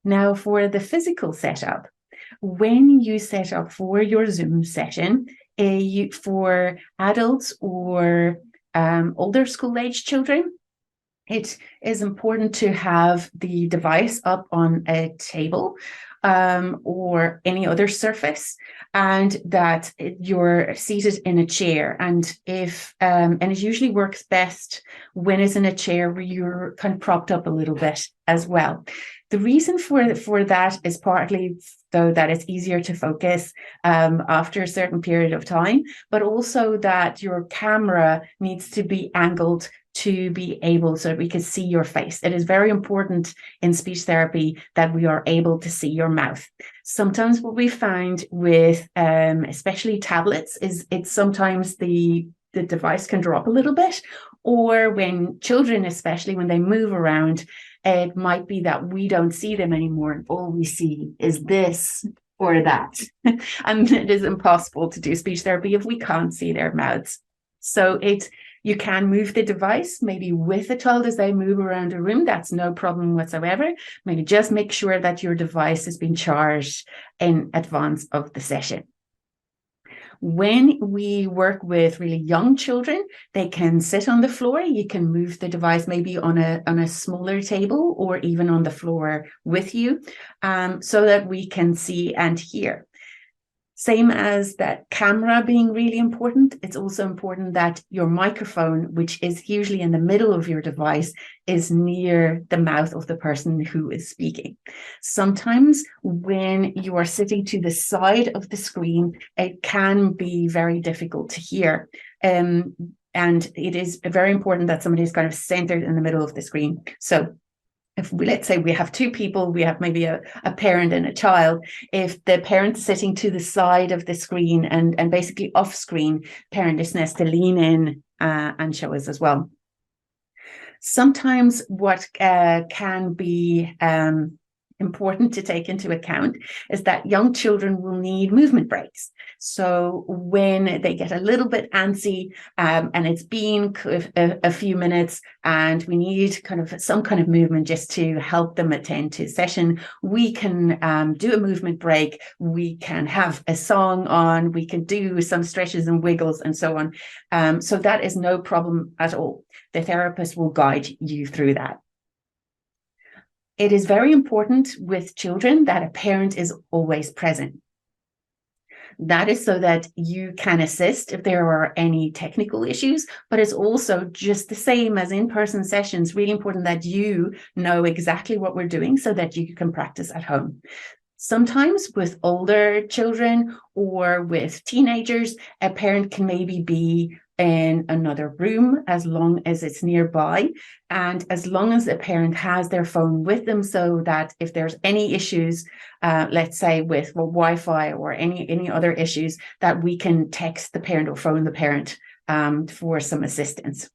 Now, for the physical setup, when you set up for your Zoom session, for adults or older school age children, it is important to have the device up on a table or any other surface, and that you're seated in a chair. And and it usually works best when it's in a chair where you're kind of propped up a little bit as well. The reason for that is partly so that it's easier to focus after a certain period of time, but also that your camera needs to be angled to be able so that we can see your face. It is very important in speech therapy that we are able to see your mouth. Sometimes what we find with especially tablets is it's sometimes the device can drop a little bit, or when children, especially when they move around, it might be that we don't see them anymore and all we see is this or that. And it is impossible to do speech therapy if we can't see their mouths. So you can move the device maybe with a child as they move around a room. That's no problem whatsoever. Maybe just make sure that your device has been charged in advance of the session. When we work with really young children, they can sit on the floor. You can move the device maybe on a smaller table or even on the floor with you, so that we can see and hear. Same as that camera being really important, it's also important that your microphone, which is usually in the middle of your device, is near the mouth of the person who is speaking. Sometimes when you are sitting to the side of the screen, it can be very difficult to hear. And it is very important that somebody is kind of centered in the middle of the screen. So if let's say we have two people, we have maybe a parent and a child. If the parent's sitting to the side of the screen and basically off screen, parent just needs to lean in and show us as well. Sometimes what can be important to take into account is that young children will need movement breaks. So when they get a little bit antsy and it's been a few minutes and we need some kind of movement just to help them attend to session, we can do a movement break. We can have a song on, we can do some stretches and wiggles and so on. So that is no problem at all. The therapist will guide you through that. It is very important with children that a parent is always present. That is so that you can assist if there are any technical issues, but it's also just the same as in-person sessions, really important that you know exactly what we're doing so that you can practice at home. Sometimes with older children or with teenagers, a parent can maybe be in another room as long as it's nearby, and as long as the parent has their phone with them, so that if there's any issues, let's say with Wi-Fi or any other issues, that we can text the parent or phone the parent for some assistance.